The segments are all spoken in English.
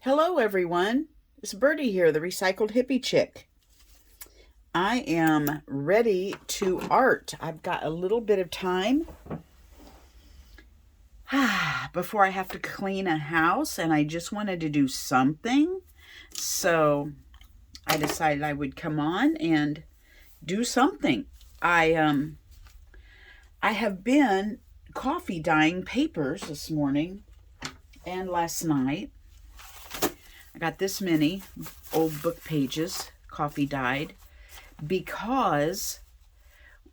Hello everyone, it's Birdie here, the Recycled Hippie Chick. I am ready to art. I've got a little bit of time before I have to clean a house, and I just wanted to do something. So I decided I would come on and do something. I have been coffee dyeing papers this morning and last night. I got this many old book pages coffee dyed because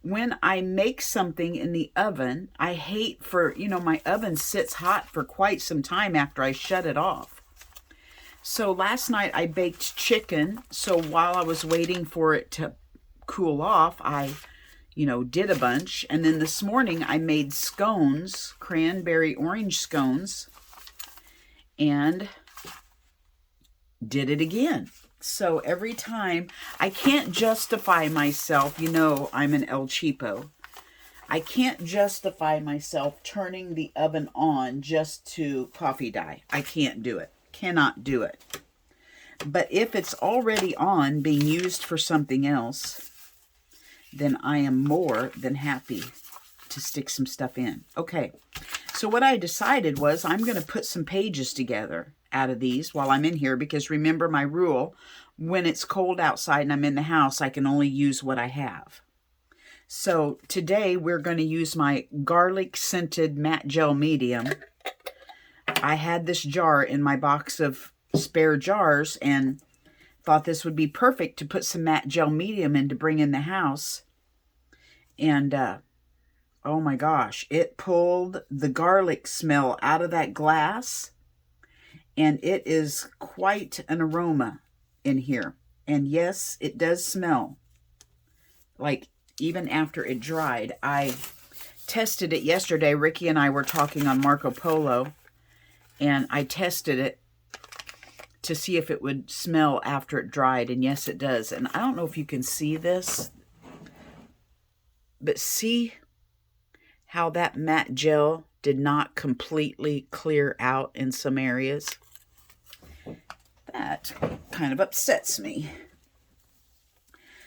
when I make something in the oven, I hate my oven sits hot for quite some time after I shut it off. So last night I baked chicken. So while I was waiting for it to cool off, I did a bunch. And then this morning I made scones, cranberry orange scones, and did it again. So every time, I can't justify myself, I'm an El Cheapo. I can't justify myself turning the oven on just to coffee dye. I can't do it. Cannot do it. But if it's already on, being used for something else, then I am more than happy to stick some stuff in. Okay, so what I decided was I'm going to put some pages together out of these while I'm in here, because remember my rule, when it's cold outside and I'm in the house, I can only use what I have. So today we're going to use my garlic scented matte gel medium. I had this jar in my box of spare jars and thought this would be perfect to put some matte gel medium in to bring in the house. And oh my gosh, it pulled the garlic smell out of that glass. And it is quite an aroma in here. And yes, it does smell. Like, even after it dried. I tested it yesterday. Ricky and I were talking on Marco Polo. And I tested it to see if it would smell after it dried. And yes, it does. And I don't know if you can see this. But see how that matte gel did not completely clear out in some areas? That kind of upsets me.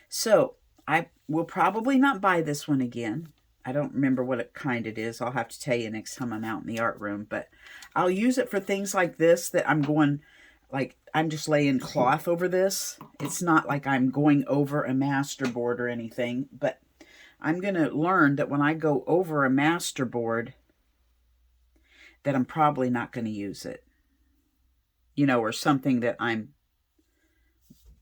So I will probably not buy this one again. I don't remember what kind it is. I'll have to tell you next time I'm out in the art room. But I'll use it for things like this that I'm going, like I'm just laying cloth over this. It's not like I'm going over a masterboard or anything. But I'm going to learn that when I go over a masterboard, that I'm probably not going to use it. Or something that I'm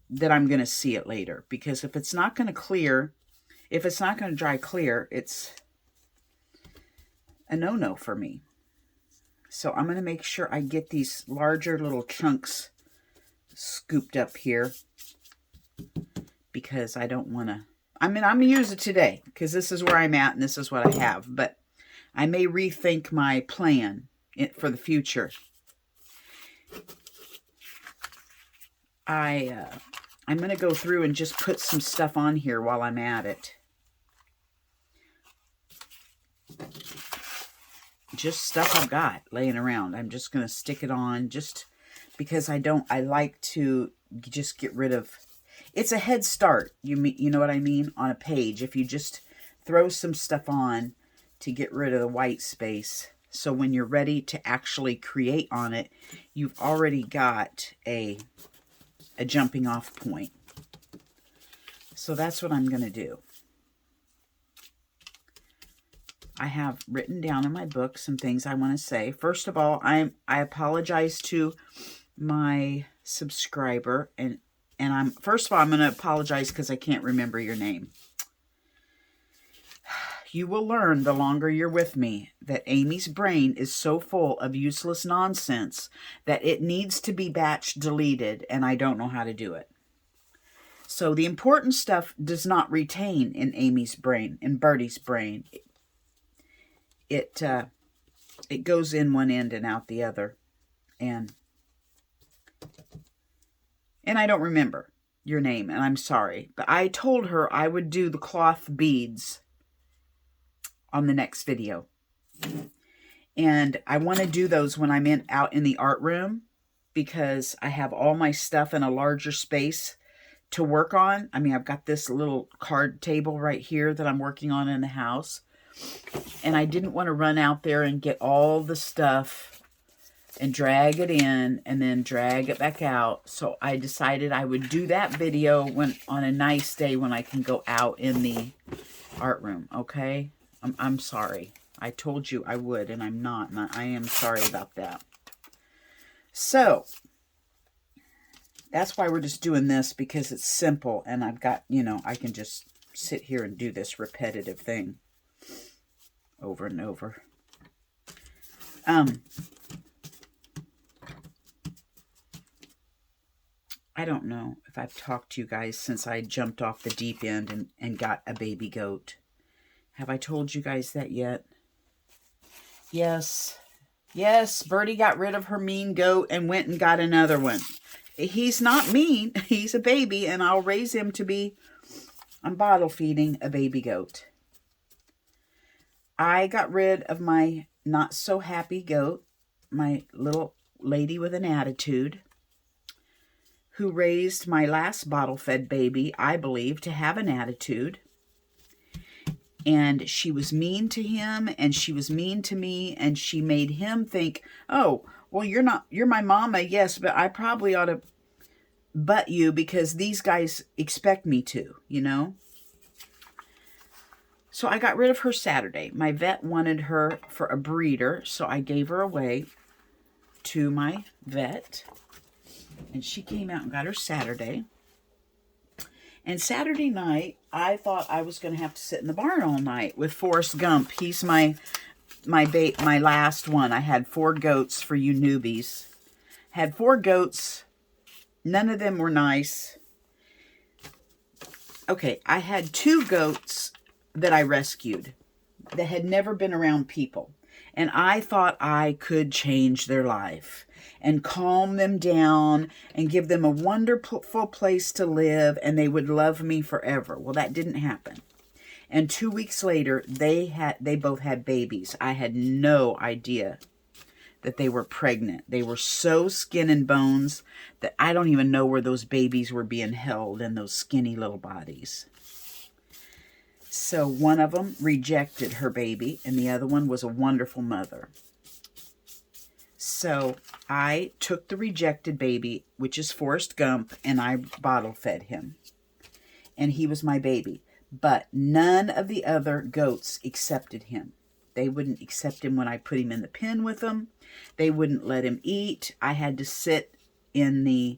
going to see it later. Because if it's not going to clear, if it's not going to dry clear, it's a no-no for me. So I'm going to make sure I get these larger little chunks scooped up here. Because I don't want to, I'm going to use it today. Because this is where I'm at and this is what I have. But I may rethink my plan for the future. I'm going to go through and just put some stuff on here while I'm at it. Just stuff I've got laying around. I'm just going to stick it on just because I like to just get rid of, it's a head start. You know what I mean? On a page. If you just throw some stuff on to get rid of the white space. So when you're ready to actually create on it, you've already got a jumping off point. So that's what I'm going to do. I have written down in my book some things I want to say. First of all, I apologize to my subscriber, and first of all, I'm going to apologize because I can't remember your name. You will learn the longer you're with me that Amy's brain is so full of useless nonsense that it needs to be batch deleted, and I don't know how to do it. So the important stuff does not retain in Amy's brain, in Birdie's brain. It goes in one end and out the other. And I don't remember your name, and I'm sorry. But I told her I would do the cloth beads on the next video. And I want to do those when I'm out in the art room. because I have all my stuff in a larger space to work on. I mean, I've got this little card table right here that I'm working on in the house. And I didn't want to run out there and get all the stuff and drag it in and then drag it back out. So I decided I would do that video when on a nice day when I can go out in the art room, okay? I'm sorry. I told you I would, and I'm not. And I am sorry about that. So that's why we're just doing this, because it's simple, and I've got, you know, I can just sit here and do this repetitive thing over and over. I don't know if I've talked to you guys since I jumped off the deep end and got a baby goat. Have I told you guys that yet? Yes. Yes, Birdie got rid of her mean goat and went and got another one. He's not mean. He's a baby, and I'll raise him to be... I'm bottle feeding a baby goat. I got rid of my not so happy goat, my little lady with an attitude, who raised my last bottle-fed baby, I believe, to have an attitude. And she was mean to him, and she was mean to me, and she made him think, oh, well, you're my mama, yes, but I probably ought to butt you because these guys expect me to, you know? So I got rid of her Saturday. My vet wanted her for a breeder, so I gave her away to my vet. And she came out and got her Saturday. And Saturday night, I thought I was going to have to sit in the barn all night with Forrest Gump. He's my last one. I had 4 goats for you newbies. Had 4 goats. None of them were nice. Okay, I had 2 goats that I rescued that had never been around people. And I thought I could change their life and calm them down and give them a wonderful place to live, and they would love me forever. Well, that didn't happen. And 2 weeks later, they both had babies. I had no idea that they were pregnant. They were so skin and bones that I don't even know where those babies were being held in those skinny little bodies. So one of them rejected her baby, and the other one was a wonderful mother. So I took the rejected baby, which is Forrest Gump, and I bottle fed him. And he was my baby. But none of the other goats accepted him. They wouldn't accept him when I put him in the pen with them. They wouldn't let him eat. I had to sit in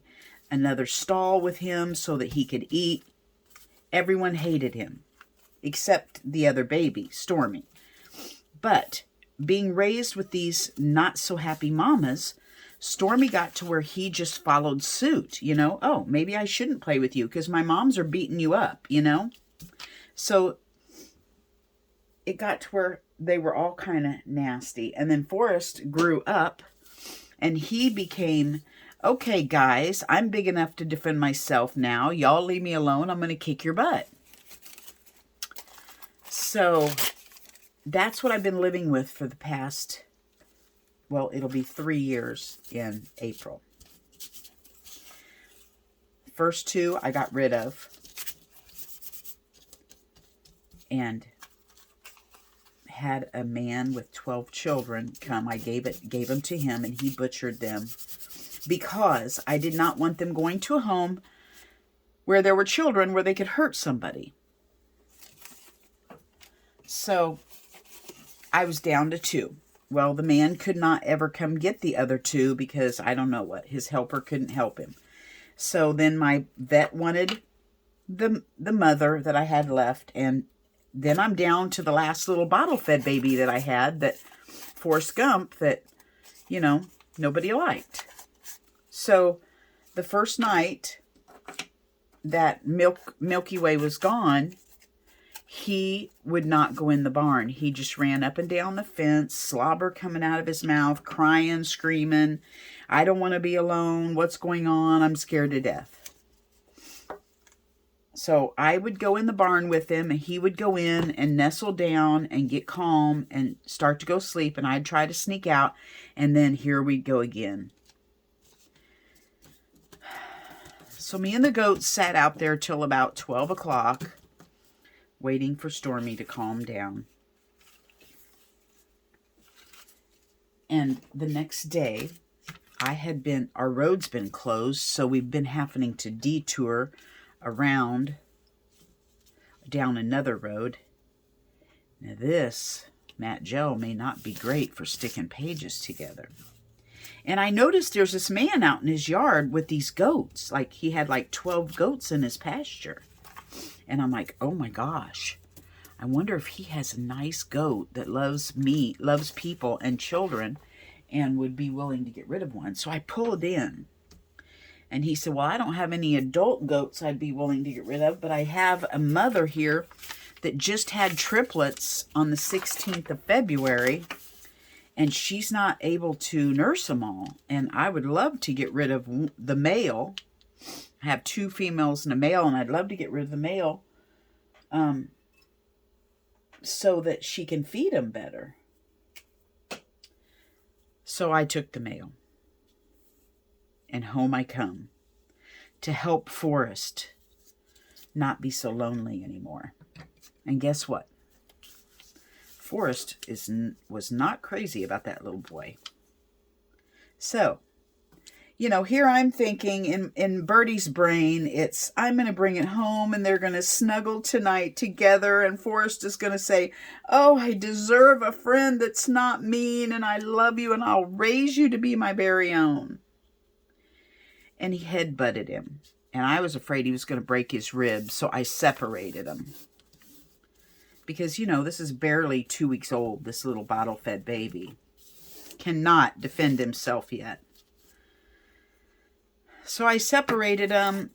another stall with him so that he could eat. Everyone hated him, except the other baby, Stormy. But being raised with these not-so-happy mamas, Stormy got to where he just followed suit, you know. Oh, maybe I shouldn't play with you because my moms are beating you up, you know. So it got to where they were all kind of nasty. And then Forrest grew up, and he became, okay, guys, I'm big enough to defend myself now. Y'all leave me alone. I'm going to kick your butt. So that's what I've been living with for the past, well, it'll be 3 years in April. First 2 I got rid of and had a man with 12 children come. I gave them to him, and he butchered them because I did not want them going to a home where there were children where they could hurt somebody. So I was down to 2. Well, the man could not ever come get the other 2 because I don't know what. His helper couldn't help him. So then my vet wanted the mother that I had left, and then I'm down to the last little bottle-fed baby that I had, that Forrest Gump, that, you know, nobody liked. So the first night that Milky Way was gone, he would not go in the barn. He just ran up and down the fence, slobber coming out of his mouth, crying, screaming, I don't want to be alone. What's going on? I'm scared to death. So I would go in the barn with him, and he would go in and nestle down and get calm and start to go sleep, and I'd try to sneak out, and then here we'd go again. So me and the goats sat out there till about 12 o'clock, waiting for Stormy to calm down. And the next day, our road's been closed, so we've been having to detour around down another road. Now this matte gel may not be great for sticking pages together. And I noticed there's this man out in his yard with these goats. Like he had like 12 goats in his pasture. And I'm like, oh my gosh. I wonder if he has a nice goat that loves people and children, and would be willing to get rid of one. So I pulled in. And he said, well, I don't have any adult goats I'd be willing to get rid of, but I have a mother here that just had triplets on the 16th of February, and she's not able to nurse them all. And I would love to get rid of the male. I have 2 females and a male, and I'd love to get rid of the male so that she can feed them better. So I took the male. And home I come to help Forrest not be so lonely anymore. And guess what? Forrest was not crazy about that little boy. So, you know, here I'm thinking in Bertie's brain, I'm going to bring it home and they're going to snuggle tonight together. And Forrest is going to say, oh, I deserve a friend that's not mean, and I love you, and I'll raise you to be my very own. And he headbutted him. And I was afraid he was going to break his ribs, so I separated him. Because, you know, this is barely 2 weeks old, this little bottle-fed baby. Cannot defend himself yet. So I separated him,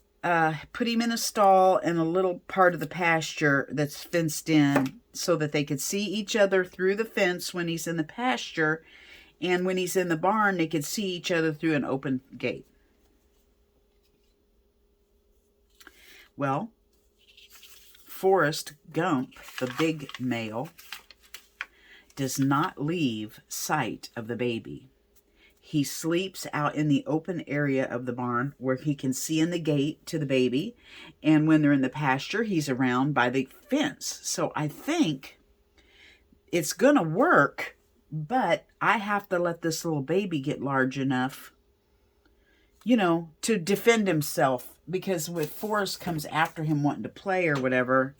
put him in a stall in a little part of the pasture that's fenced in so that they could see each other through the fence when he's in the pasture. And when he's in the barn, they could see each other through an open gate. Well, Forrest Gump, the big male, does not leave sight of the baby. He sleeps out in the open area of the barn where he can see in the gate to the baby. And when they're in the pasture, he's around by the fence. So I think it's going to work, but I have to let this little baby get large enough, you know, to defend himself. Because when Forrest comes after him wanting to play or whatever,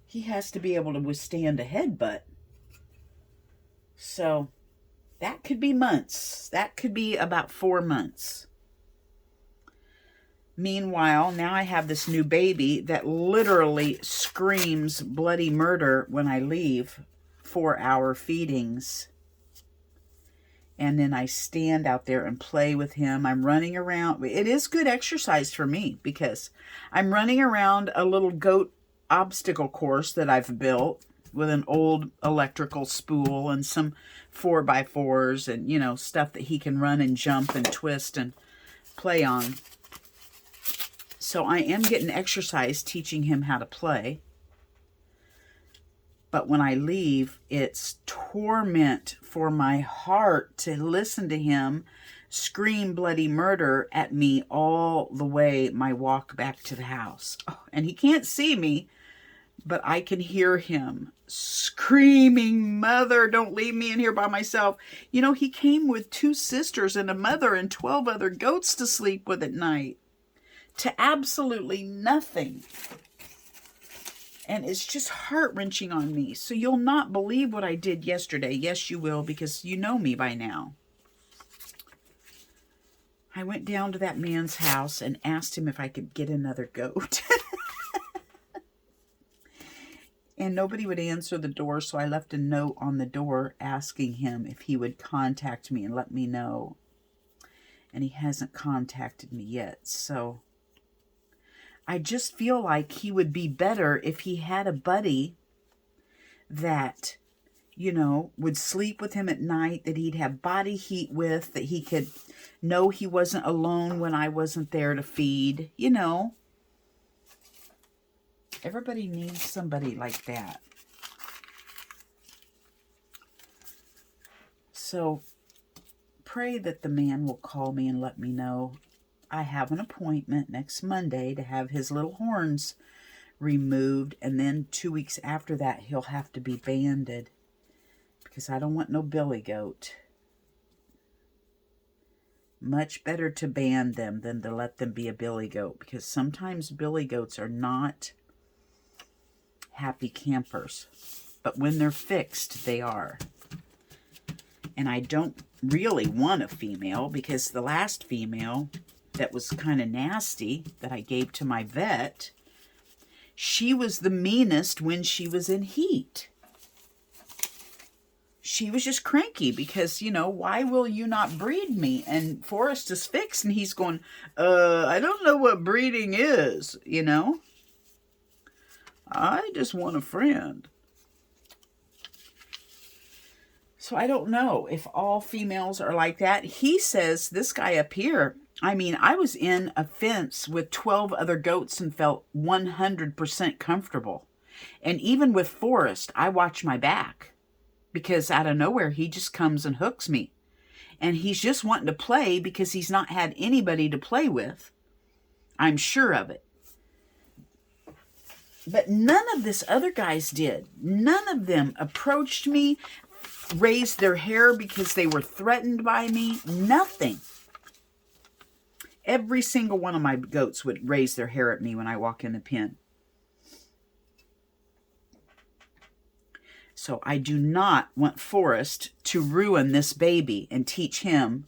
he has to be able to withstand a headbutt. So that could be months. That could be about 4 months. Meanwhile, now I have this new baby that literally screams bloody murder when I leave 4-hour feedings. And then I stand out there and play with him. I'm running around. It is good exercise for me because I'm running around a little goat obstacle course that I've built with an old electrical spool and some 4x4s and, you know, stuff that he can run and jump and twist and play on. So I am getting exercise teaching him how to play. But when I leave, it's torment for my heart to listen to him scream bloody murder at me all the way my walk back to the house. Oh, and he can't see me, but I can hear him screaming, "Mother, don't leave me in here by myself." You know, he came with 2 sisters and a mother and 12 other goats to sleep with at night. To absolutely nothing. And it's just heart-wrenching on me. So you'll not believe what I did yesterday. Yes, you will, because you know me by now. I went down to that man's house and asked him if I could get another goat. And nobody would answer the door, so I left a note on the door asking him if he would contact me and let me know. And he hasn't contacted me yet, so I just feel like he would be better if he had a buddy that, you know, would sleep with him at night, that he'd have body heat with, that he could know he wasn't alone when I wasn't there to feed. You know, everybody needs somebody like that. So pray that the man will call me and let me know I have an appointment next Monday to have his little horns removed, and then 2 weeks after that he'll have to be banded because I don't want no billy goat. Much better to band them than to let them be a billy goat, because sometimes billy goats are not happy campers, but when they're fixed they are. And I don't really want a female, because the last female that was kind of nasty that I gave to my vet, she was the meanest when she was in heat. She was just cranky because, you know, why will you not breed me? And Forrest is fixed and he's going, I don't know what breeding is, you know. I just want a friend. So I don't know if all females are like that. He says, this guy up here, I mean, I was in a fence with 12 other goats and felt 100% comfortable. And even with Forrest, I watch my back. Because out of nowhere, he just comes and hooks me. And he's just wanting to play because he's not had anybody to play with. I'm sure of it. But none of this other guys did. None of them approached me, raised their hair because they were threatened by me. Nothing. Every single one of my goats would raise their hair at me when I walk in the pen. So I do not want Forrest to ruin this baby and teach him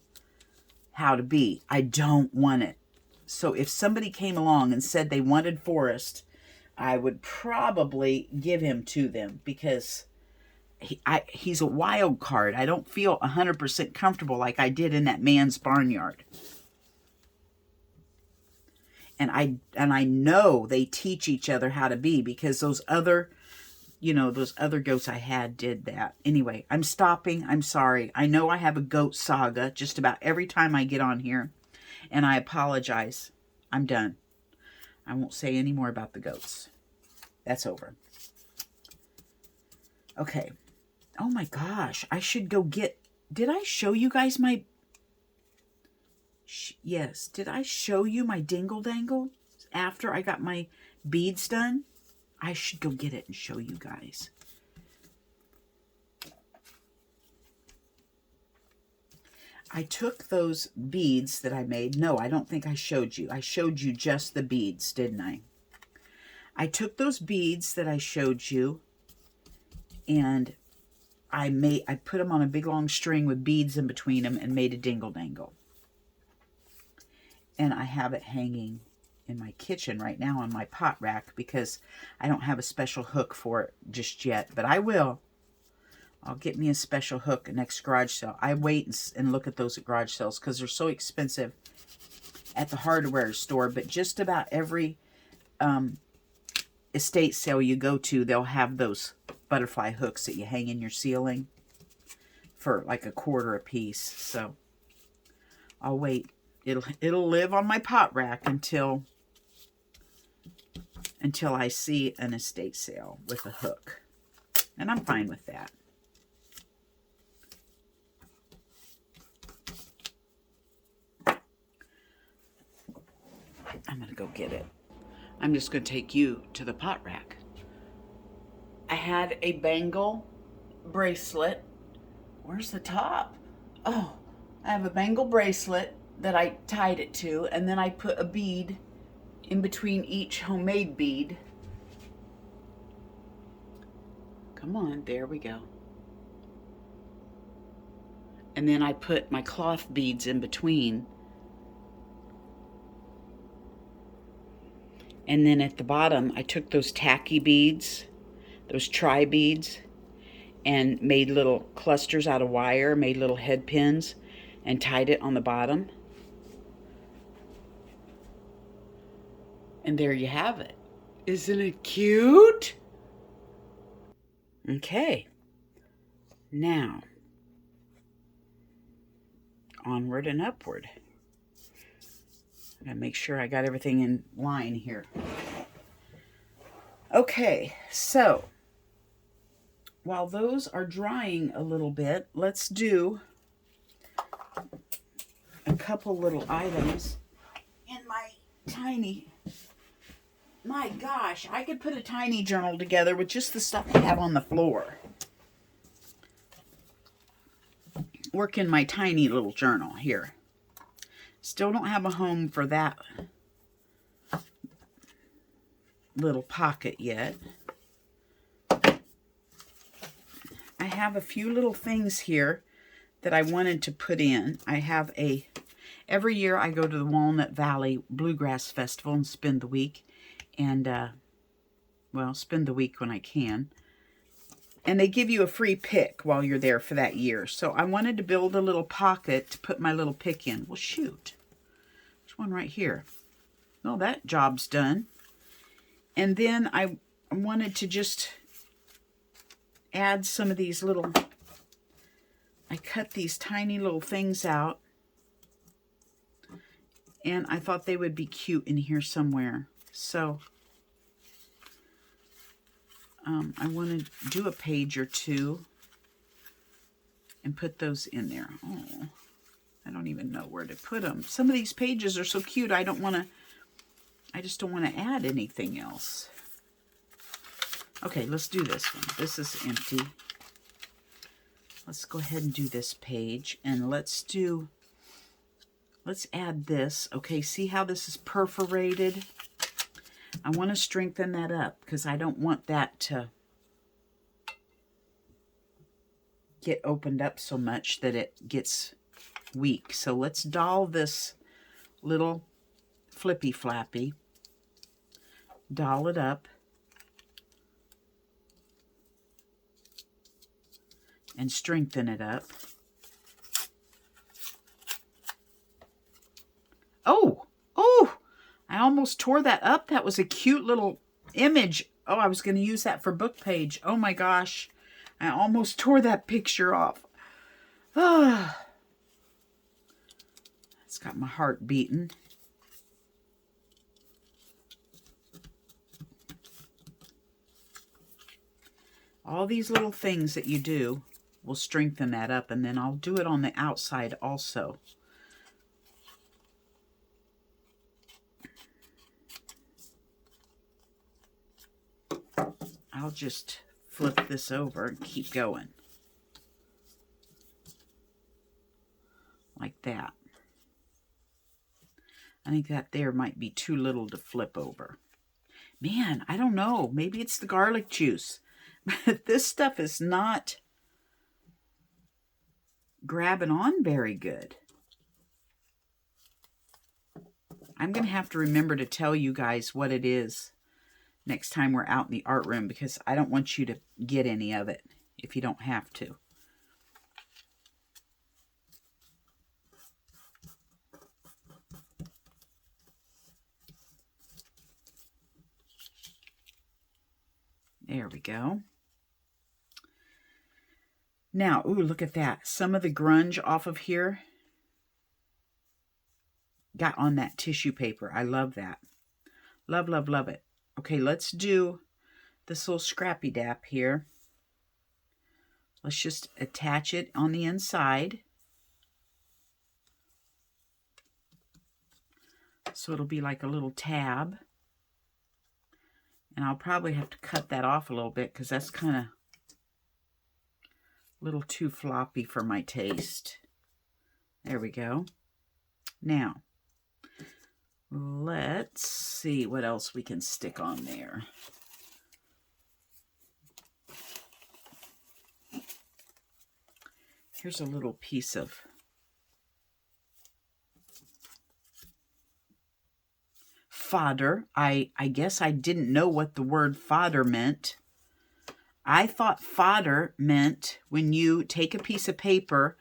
how to be. I don't want it. So if somebody came along and said they wanted Forrest, I would probably give him to them, because he's a wild card. I don't feel 100% comfortable like I did in that man's barnyard. And I know they teach each other how to be, because those other goats I had did that. Anyway, I'm stopping. I'm sorry. I know I have a goat saga just about every time I get on here, and I apologize. I'm done. I won't say any more about the goats. That's over. Okay. Oh my gosh. I should go get... Did I show you guys my... Yes. Did I show you my dingle dangle after I got my beads done? I should go get it and show you guys. I took those beads that I made. No, I don't think I showed you. I showed you just the beads, didn't I? I took those beads that I showed you, and I put them on a big long string with beads in between them and made a dingle dangle. And I have it hanging in my kitchen right now on my pot rack, because I don't have a special hook for it just yet, but I will. I'll get me a special hook next garage sale. I wait and look at those at garage sales because they're so expensive at the hardware store, but just about every estate sale you go to, they'll have those butterfly hooks that you hang in your ceiling for like $1 a piece. So I'll wait. It'll live on my pot rack until I see an estate sale with a hook. And I'm fine with that. I'm going to go get it. I'm just going to take you to the pot rack. I had a bangle bracelet. Where's the top? Oh, I have a bangle bracelet that I tied it to, and then I put a bead in between each homemade bead. Come on, there we go. And then I put my cloth beads in between. And then at the bottom, I took those tacky beads, those tri beads, and made little clusters out of wire, made little head pins, and tied it on the bottom. And there you have it. Isn't it cute? Okay. Now, onward and upward. I gotta make sure I got everything in line here. Okay, so while those are drying a little bit, let's do a couple little items tiny. My gosh, I could put a tiny journal together with just the stuff I have on the floor. Work in my tiny little journal here. Still don't have a home for that little pocket yet. I have a few little things here that I wanted to put in. I have every year I go to the Walnut Valley Bluegrass Festival and spend the week. And, well, spend the week when I can. And they give you a free pick while you're there for that year. So I wanted to build a little pocket to put my little pick in. Well, shoot. There's one right here. Well, that job's done. And then I wanted to just add some of these little... I cut these tiny little things out. And I thought they would be cute in here somewhere. So... I want to do a page or two and put those in there. Oh, I don't even know where to put them. Some of these pages are so cute. I just don't want to add anything else. Okay, let's do this one. This is empty. Let's go ahead and do this page, and let's add this. Okay, see how this is perforated? I want to strengthen that up because I don't want that to get opened up so much that it gets weak. So let's doll this little flippy flappy. Doll it up. And strengthen it up. Oh! Oh! I almost tore that up. That was a cute little image. Oh, I was going to use that for book page. Oh my gosh. I almost tore that picture off. Ah. It's got my heart beating. All these little things that you do will strengthen that up, and then I'll do it on the outside also. I'll just flip this over and keep going. Like that. I think that there might be too little to flip over. Man, I don't know. Maybe it's the garlic juice. But this stuff is not grabbing on very good. I'm going to have to remember to tell you guys what it is next time we're out in the art room, because I don't want you to get any of it if you don't have to. There we go. Now, ooh, look at that. Some of the grunge off of here got on that tissue paper. I love that. Love, love, love it. Okay, let's do this little scrappy dap here. Let's just attach it on the inside. So it'll be like a little tab. And I'll probably have to cut that off a little bit because that's kind of a little too floppy for my taste. There we go. Now, let's see what else we can stick on there. Here's a little piece of fodder. I guess I didn't know what the word fodder meant. I thought fodder meant when you take a piece of paper,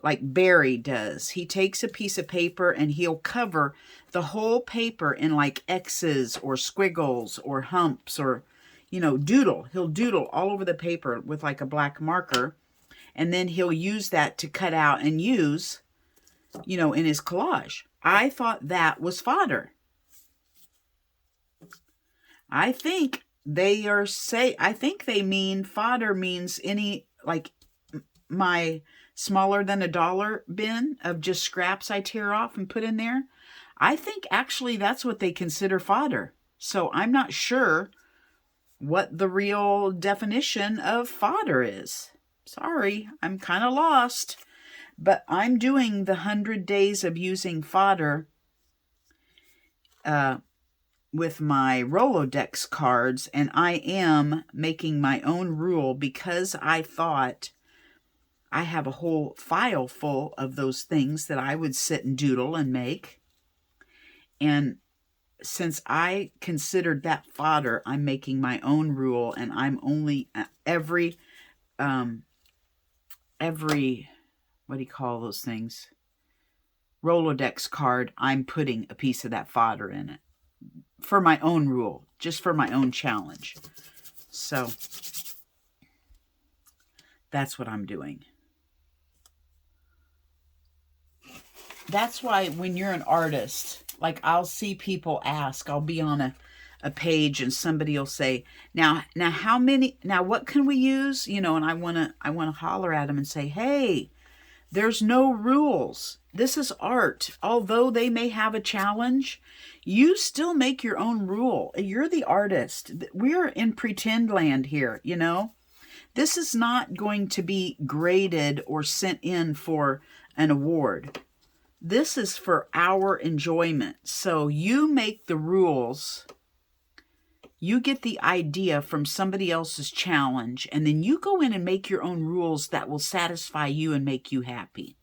like Barry does. He takes a piece of paper and he'll cover the whole paper in like X's or squiggles or humps or, you know, doodle. He'll doodle all over the paper with like a black marker. And then he'll use that to cut out and use, you know, in his collage. I thought that was fodder. I think they mean fodder means any, like my smaller than a dollar bin of just scraps I tear off and put in there. I think actually that's what they consider fodder. So I'm not sure what the real definition of fodder is. Sorry, I'm kind of lost. But I'm doing the 100 days of using fodder with my Rolodex cards, and I am making my own rule because I thought I have a whole file full of those things that I would sit and doodle and make. And since I considered that fodder, I'm making my own rule, and I'm only every what do you call those things? Rolodex card, I'm putting a piece of that fodder in it for my own rule, just for my own challenge. So that's what I'm doing. That's why when you're an artist, like I'll see people ask, I'll be on a page and somebody will say, now how many, now what can we use? You know, and I want to holler at them and say, hey, there's no rules. This is art. Although they may have a challenge, you still make your own rule. You're the artist. We're in pretend land here, you know. This is not going to be graded or sent in for an award. This is for our enjoyment. So you make the rules. You get the idea from somebody else's challenge, and then you go in and make your own rules that will satisfy you and make you happy.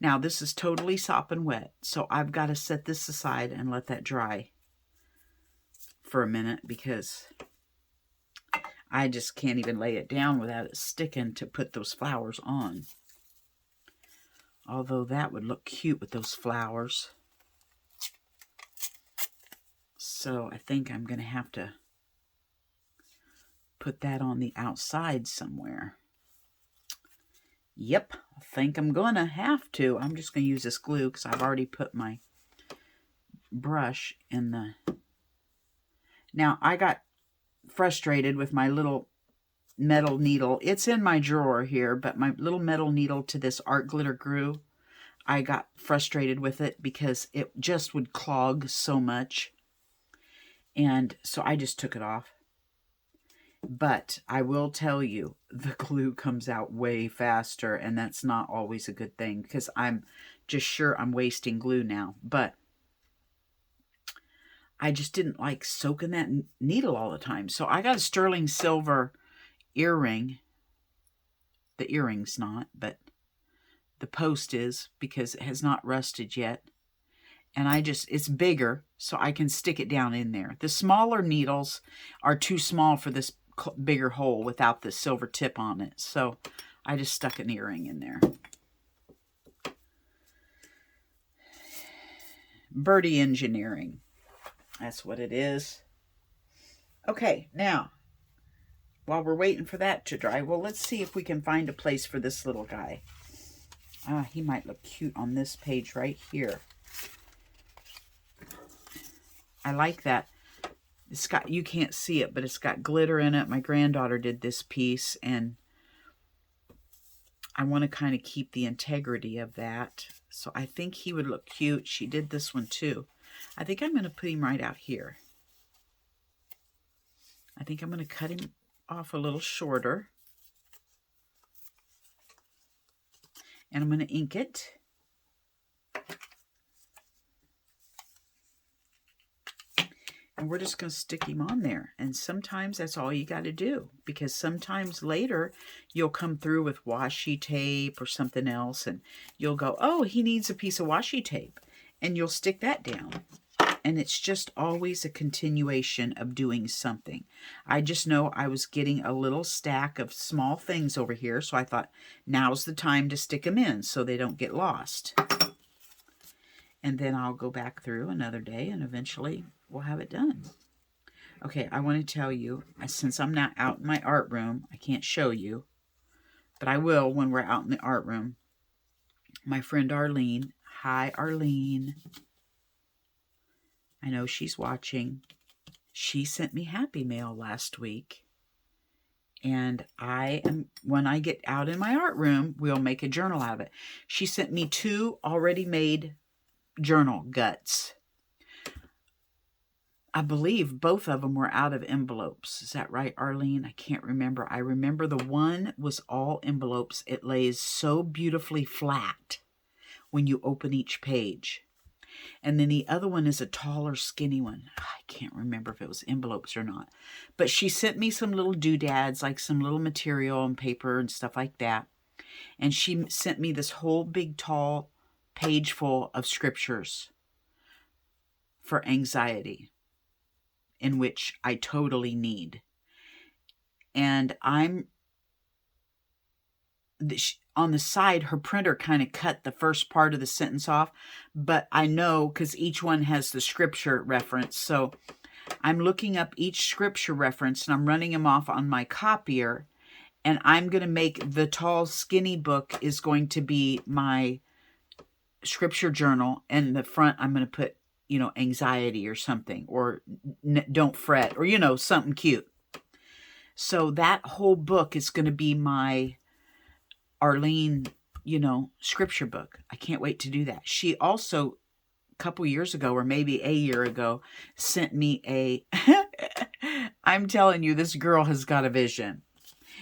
Now, this is totally sopping wet, so I've got to set this aside and let that dry for a minute because I just can't even lay it down without it sticking to put those flowers on. Although that would look cute with those flowers. So I think I'm going to have to put that on the outside somewhere. Yep, I think I'm going to have to. I'm just going to use this glue because I've already put my brush in the... Now, I got frustrated with my little metal needle. It's in my drawer here, but my little metal needle to this art glitter glue, I got frustrated with it because it just would clog so much. And so I just took it off. But I will tell you, the glue comes out way faster, and that's not always a good thing because I'm just sure I'm wasting glue now. But I just didn't like soaking that needle all the time. So I got a sterling silver earring. The earring's not, but the post is because it has not rusted yet. And it's bigger, so I can stick it down in there. The smaller needles are too small for this bigger hole without the silver tip on it. So I just stuck an earring in there. Birdie engineering. That's what it is. Okay, now, while we're waiting for that to dry, well, let's see if we can find a place for this little guy. He might look cute on this page right here. I like that. It's got, you can't see it, but it's got glitter in it. My granddaughter did this piece, and I want to kind of keep the integrity of that. So I think he would look cute. She did this one too. I think I'm going to put him right out here. I think I'm going to cut him off a little shorter. And I'm going to ink it. And we're just going to stick him on there. And sometimes that's all you got to do. Because sometimes later, you'll come through with washi tape or something else. And you'll go, oh, he needs a piece of washi tape. And you'll stick that down. And it's just always a continuation of doing something. I just know I was getting a little stack of small things over here. So I thought, now's the time to stick them in so they don't get lost. And then I'll go back through another day and eventually we'll have it done. Okay, I want to tell you, since I'm not out in my art room, I can't show you, but I will when we're out in the art room. My friend Arlene, hi Arlene. I know she's watching. She sent me Happy Mail last week. And when I get out in my art room, we'll make a journal out of it. She sent me 2 already made journal guts. I believe both of them were out of envelopes. Is that right, Arlene? I can't remember. I remember the one was all envelopes. It lays so beautifully flat when you open each page. And then the other one is a taller, skinny one. I can't remember if it was envelopes or not. But she sent me some little doodads, like some little material and paper and stuff like that. And she sent me this whole big, tall page full of scriptures for anxiety, in which I totally need. And on the side, her printer kind of cut the first part of the sentence off, but I know because each one has the scripture reference. So I'm looking up each scripture reference and I'm running them off on my copier, and I'm going to make the tall, skinny book is going to be my scripture journal, and the front I'm going to put, anxiety or something, or don't fret, or, something cute. So that whole book is going to be my Arlene, scripture book. I can't wait to do that. She also, a couple years ago, or maybe a year ago, sent me I'm telling you, this girl has got a vision.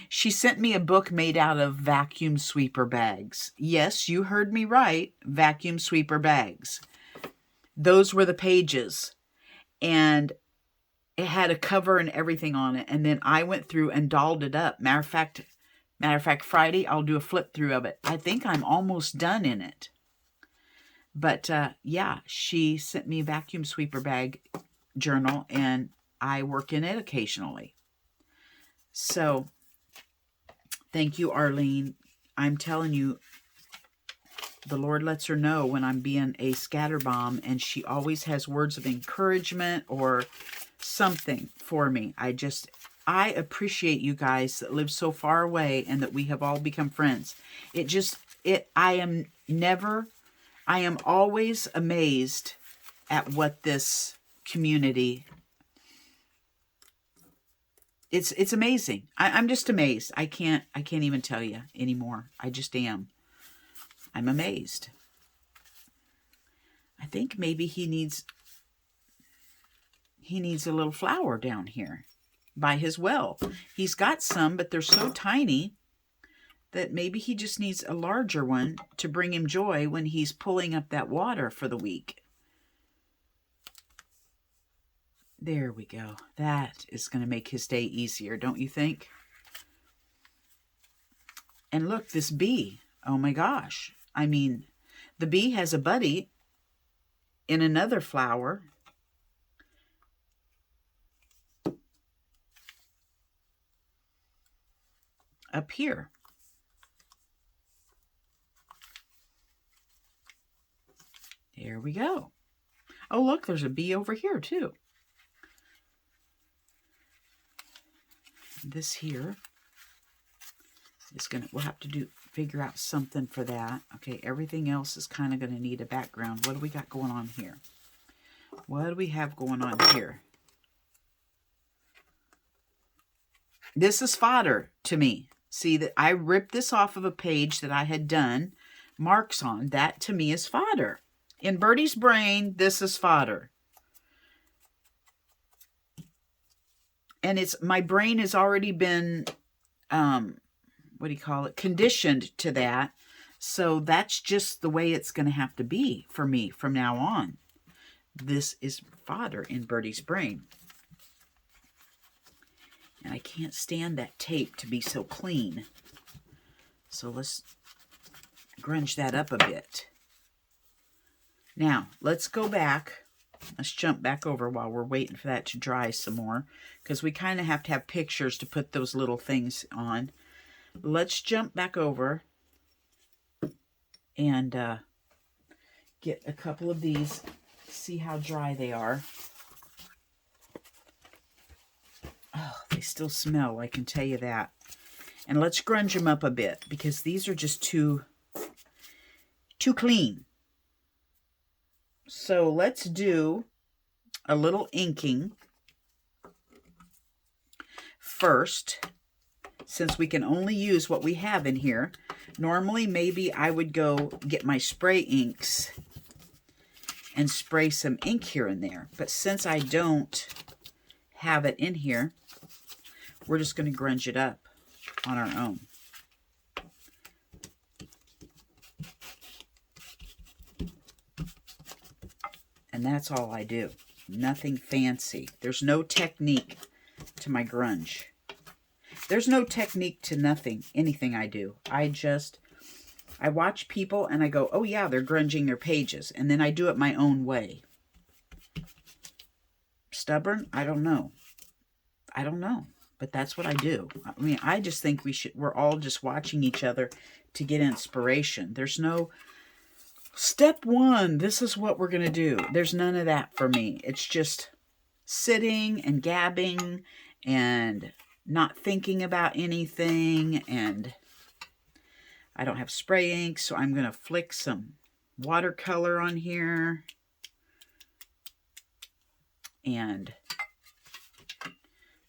She sent me a book made out of vacuum sweeper bags. Yes, you heard me right. Vacuum sweeper bags. Those were the pages. And it had a cover and everything on it. And then I went through and dolled it up. Matter of fact, Friday, I'll do a flip through of it. I think I'm almost done in it. But yeah, she sent me a vacuum sweeper bag journal, and I work in it occasionally. So thank you, Arlene. I'm telling you, the Lord lets her know when I'm being a scatterbomb, and she always has words of encouragement or something for me. I appreciate you guys that live so far away and that we have all become friends. I am always amazed at what this community, it's amazing. I'm just amazed. I can't even tell you anymore. I just am. I'm amazed. I think maybe he needs a little flower down here by his well. He's got some, but they're so tiny that maybe he just needs a larger one to bring him joy when he's pulling up that water for the week. There we go. That is going to make his day easier, don't you think? And look, this bee. Oh my gosh. I mean, the bee has a buddy in another flower. Up here. There we go. Oh, look, there's a bee over here too. This here is we'll have to figure out something for that. Okay, everything else is kind of going to need a background. What do we got going on here? What do we have going on here? This is fodder to me. See, that I ripped this off of a page that I had done marks on. That to me is fodder. In Birdie's brain, this is fodder. And my brain has already been, conditioned to that. So that's just the way it's going to have to be for me from now on. This is fodder in Birdie's brain. And I can't stand that tape to be so clean. So let's grunge that up a bit. Now, let's go back. Let's jump back over while we're waiting for that to dry some more, because we kind of have to have pictures to put those little things on. Let's jump back over and get a couple of these, see how dry they are. Oh, they still smell, I can tell you that. And let's grunge them up a bit, because these are just too clean. So let's do a little inking first. since we can only use what we have in here. Normally, maybe I would go get my spray inks and spray some ink here and there. But since I don't have it in here, we're just going to grunge it up on our own. And that's all I do. Nothing fancy. There's no technique to my grunge. There's no technique to nothing, anything I do. I watch people and I go, oh yeah, they're grunging their pages. And then I do it my own way. Stubborn? I don't know. I don't know. But that's what I do. I mean, I just think we're all just watching each other to get inspiration. There's no step one, this is what we're going to do. There's none of that for me. It's just sitting and gabbing and not thinking about anything. And I don't have spray ink, so I'm going to flick some watercolor on here. And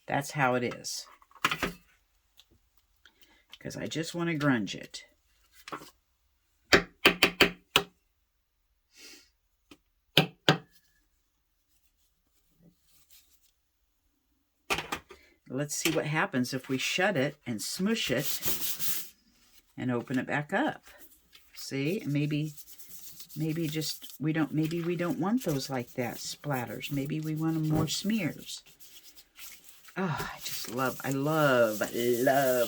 that's how it is. Because I just want to grunge it. Let's see what happens if we shut it and smush it and open it back up. See, maybe we don't want those like that, splatters. Maybe we want them more smears. Oh, I love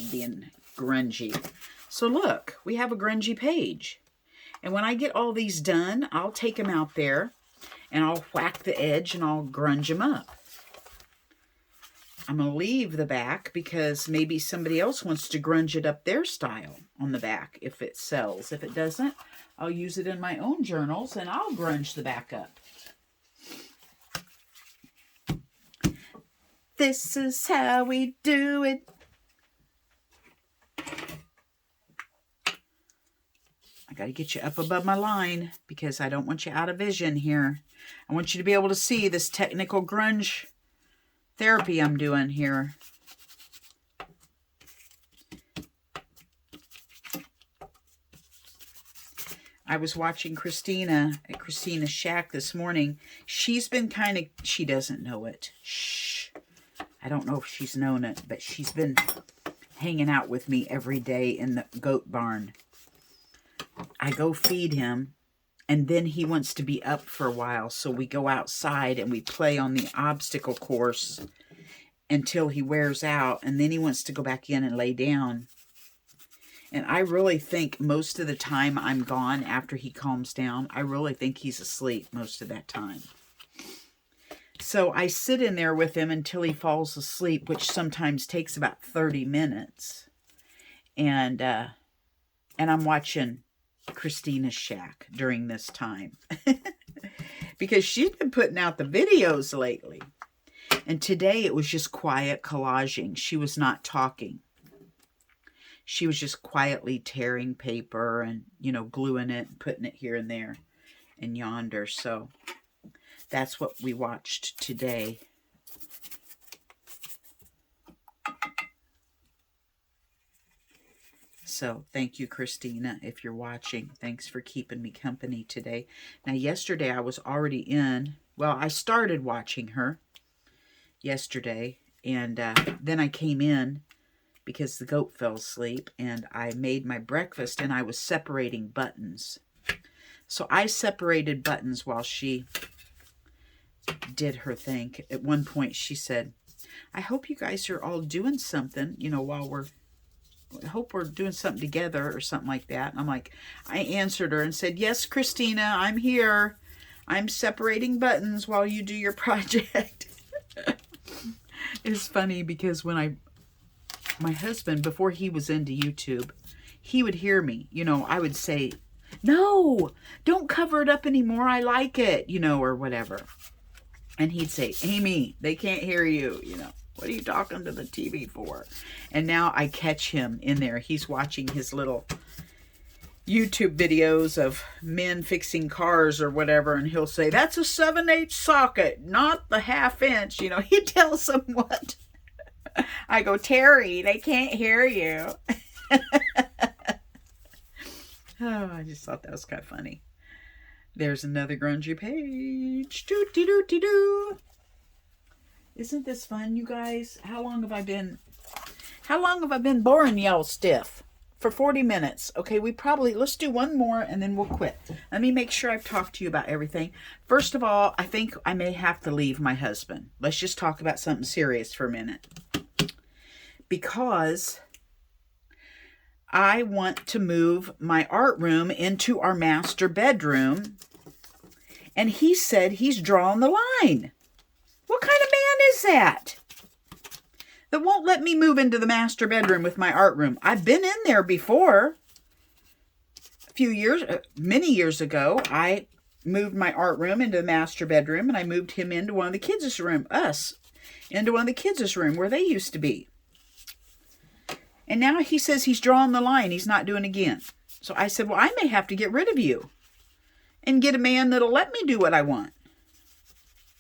being grungy. So look, we have a grungy page. And when I get all these done, I'll take them out there and I'll whack the edge and I'll grunge them up. I'm going to leave the back because maybe somebody else wants to grunge it up their style on the back if it sells. If it doesn't, I'll use it in my own journals and I'll grunge the back up. This is how we do it. I got to get you up above my line because I don't want you out of vision here. I want you to be able to see this technical grunge therapy I'm doing here. I was watching Christina at Christina's Shack this morning. She's been she doesn't know it. Shh. I don't know if she's known it, but she's been hanging out with me every day in the goat barn. I go feed him, and then he wants to be up for a while, so we go outside and we play on the obstacle course until he wears out, and then he wants to go back in and lay down. And I really think most of the time I'm gone after he calms down, I really think he's asleep most of that time. So I sit in there with him until he falls asleep, which sometimes takes about 30 minutes. And I'm watching Christina's Shack during this time. Because she's been putting out the videos lately. And today it was just quiet collaging. She was not talking. She was just quietly tearing paper and, gluing it and putting it here and there and yonder. So that's what we watched today. So thank you, Christina, if you're watching. Thanks for keeping me company today. Now, yesterday I was already I started watching her yesterday. And then I came in because the goat fell asleep. And I made my breakfast and I was separating buttons. So I separated buttons while she did her thing. At one point she said, I hope you guys are all doing something, I hope we're doing something together or something like that. And I'm like, I answered her and said, yes, Christina, I'm here. I'm separating buttons while you do your project. It's funny because when my husband, before he was into YouTube, he would hear me, I would say, no, don't cover it up anymore. I like it, or whatever. And he'd say, Amy, they can't hear you, What are you talking to the TV for? And now I catch him in there. He's watching his little YouTube videos of men fixing cars or whatever. And he'll say, that's a 7/8 socket, not the 1/2 inch. He tells them what. I go, Terry, they can't hear you. Oh, I just thought that was kind of funny. There's another grungy page. Doo-dee-doo-dee-doo. Isn't this fun, you guys? How long have I been boring y'all stiff? For 40 minutes. Okay, let's do one more and then we'll quit. Let me make sure I've talked to you about everything. First of all, I think I may have to leave my husband. Let's just talk about something serious for a minute. Because I want to move my art room into our master bedroom. And he said he's drawing the line. What kind of man is that? That won't let me move into the master bedroom with my art room. I've been in there before. Many years ago, I moved my art room into the master bedroom, and I moved him into one of the kids' room, into one of the kids' room where they used to be. And now he says he's drawing the line. He's not doing it again. So I said, well, I may have to get rid of you and get a man that'll let me do what I want.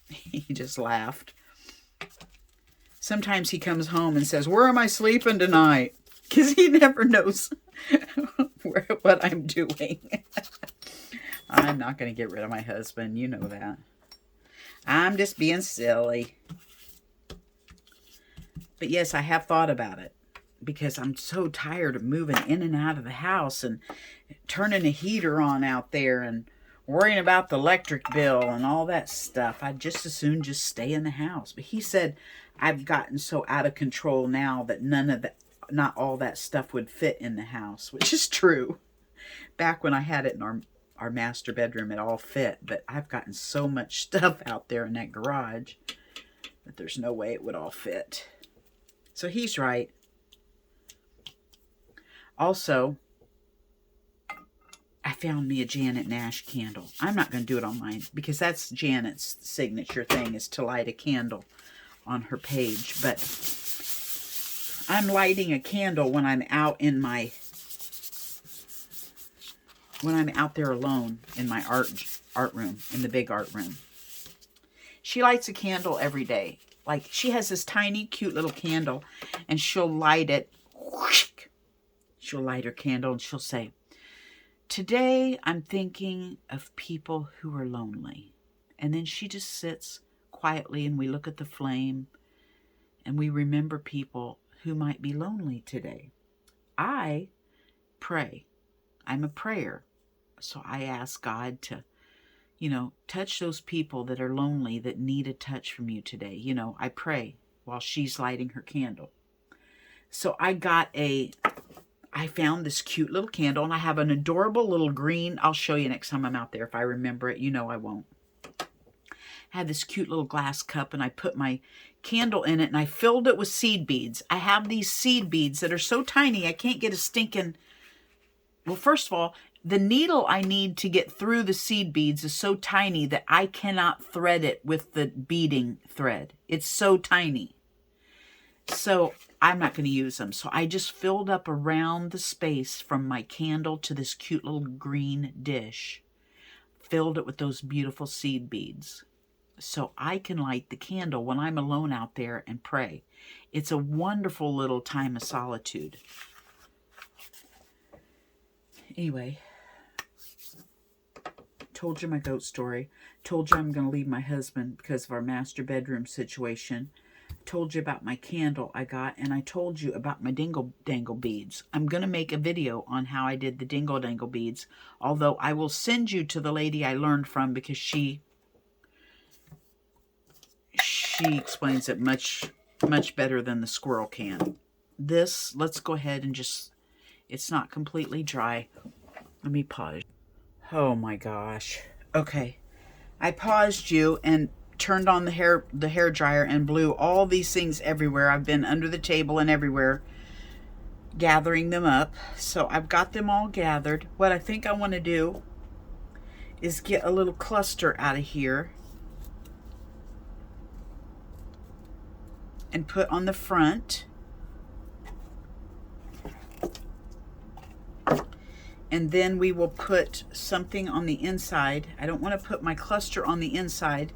He just laughed. Sometimes he comes home and says, where am I sleeping tonight? Because he never knows what I'm doing. I'm not going to get rid of my husband. You know that. I'm just being silly. But yes, I have thought about it. Because I'm so tired of moving in and out of the house and turning the heater on out there and worrying about the electric bill and all that stuff. I'd just as soon just stay in the house. But he said I've gotten so out of control now that not all that stuff would fit in the house, which is true. Back when I had it in our master bedroom, it all fit. But I've gotten so much stuff out there in that garage that there's no way it would all fit. So he's right. Also, I found me a Janet Nash candle. I'm not going to do it on mine because that's Janet's signature thing, is to light a candle on her page. But I'm lighting a candle when I'm out there alone in my art room, in the big art room. She lights a candle every day. Like, she has this tiny, cute little candle, and she'll light it. Whoosh. She'll light her candle and she'll say, today I'm thinking of people who are lonely. And then she just sits quietly and we look at the flame and we remember people who might be lonely today. I pray. I'm a prayer. So I ask God to, touch those people that are lonely, that need a touch from you today. I pray while she's lighting her candle. So I found this cute little candle, and I have an adorable little green. I'll show you next time I'm out there if I remember it. I won't. I had this cute little glass cup, and I put my candle in it, and I filled it with seed beads. I have these seed beads that are so tiny, I can't get a stinking... Well, first of all, the needle I need to get through the seed beads is so tiny that I cannot thread it with the beading thread. It's so tiny. So I'm not going to use them. So I just filled up around the space from my candle to this cute little green dish. Filled it with those beautiful seed beads. So I can light the candle when I'm alone out there and pray. It's a wonderful little time of solitude. Anyway, told you my goat story. Told you I'm going to leave my husband because of our master bedroom situation. Told you about my candle I got, and I told you about my dingle dangle beads. I'm going to make a video on how I did the dingle dangle beads, although I will send you to the lady I learned from because she explains it much better than the squirrel can. This, let's go ahead and just, it's not completely dry. Let me pause. Oh my gosh. Okay. I paused you and turned on the hair dryer and blew all these things everywhere. I've been under the table and everywhere gathering them up. So I've got them all gathered. What I think I want to do is get a little cluster out of here and put on the front. And then we will put something on the inside. I don't want to put my cluster on the inside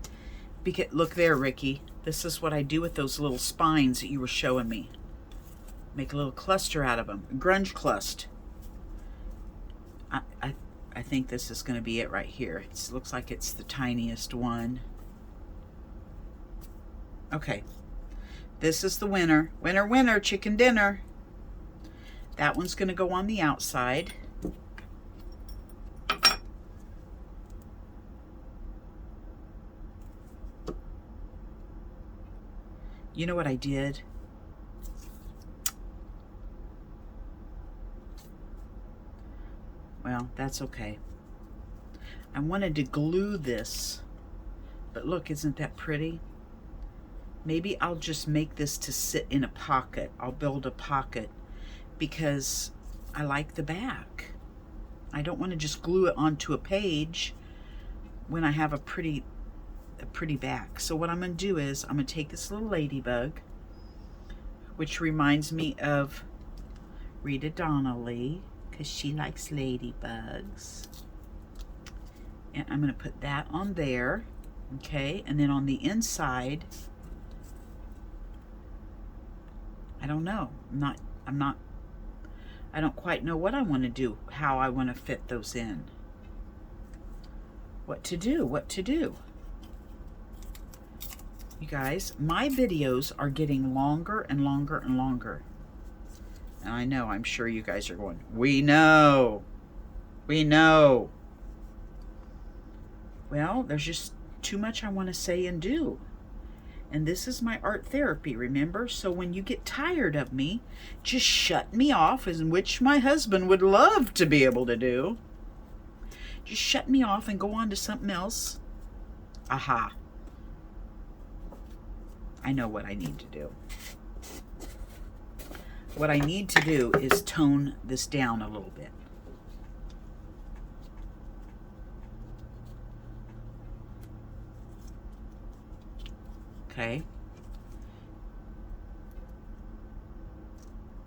Because, look there, Ricky. This is what I do with those little spines that you were showing me. Make a little cluster out of them. Grunge cluster. I think this is going to be it right here. It looks like it's the tiniest one. Okay. This is the winner. Winner, winner, chicken dinner. That one's going to go on the outside. You know what I did? Well, that's okay. I wanted to glue this, but look, isn't that pretty? Maybe I'll just make this to sit in a pocket. I'll build a pocket because I like the back. I don't want to just glue it onto a page when I have a pretty back. So what I'm going to do is I'm going to take this little ladybug, which reminds me of Rita Donnelly, because she likes ladybugs. And I'm going to put that on there, okay? And then on the inside, I don't know. I don't quite know what I want to do, how I want to fit those in. What to do. You guys, my videos are getting longer and longer and longer. And I know, I'm sure you guys are going, we know. Well, there's just too much I want to say and do. And this is my art therapy, remember? So when you get tired of me, just shut me off, in which my husband would love to be able to do. Just shut me off and go on to something else. Aha. I know what I need to do. What I need to do is tone this down a little bit. Okay.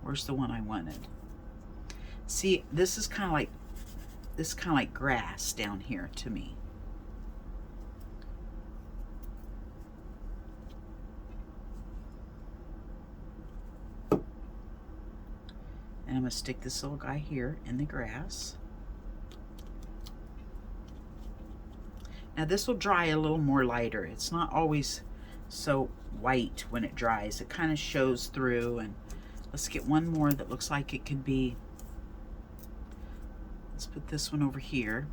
Where's the one I wanted? See, this is kind of like grass down here to me. And I'm going to stick this little guy here in the grass. Now this will dry a little more lighter. It's not always so white when it dries. It kind of shows through. And let's get one more that looks like it could be. Let's put this one over here.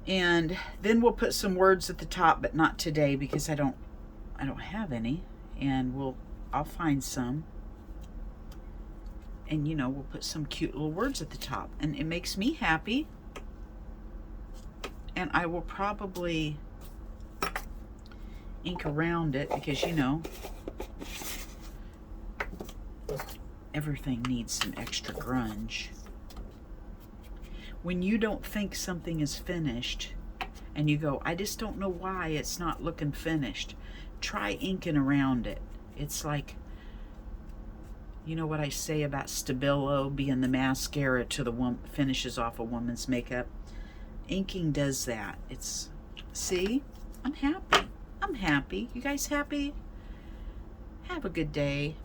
And then we'll put some words at the top, but not today because I don't have any. And I'll find some. And you know, we'll put some cute little words at the top. And it makes me happy. And I will probably ink around it because, you know, everything needs some extra grunge. When you don't think something is finished and you go, I just don't know why it's not looking finished, try inking around it. It's like, you know what I say about Stabilo being the mascara to the finishes off a woman's makeup? Inking does that. See, I'm happy. I'm happy. You guys happy? Have a good day.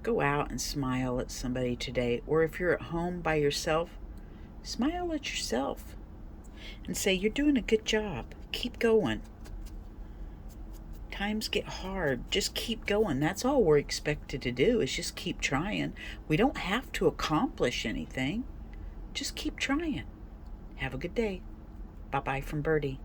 Go out and smile at somebody today. Or if you're at home by yourself, smile at yourself and say, you're doing a good job. Keep going. Times get hard. Just keep going. That's all we're expected to do, is just keep trying. We don't have to accomplish anything. Just keep trying. Have a good day. Bye-bye from Birdie.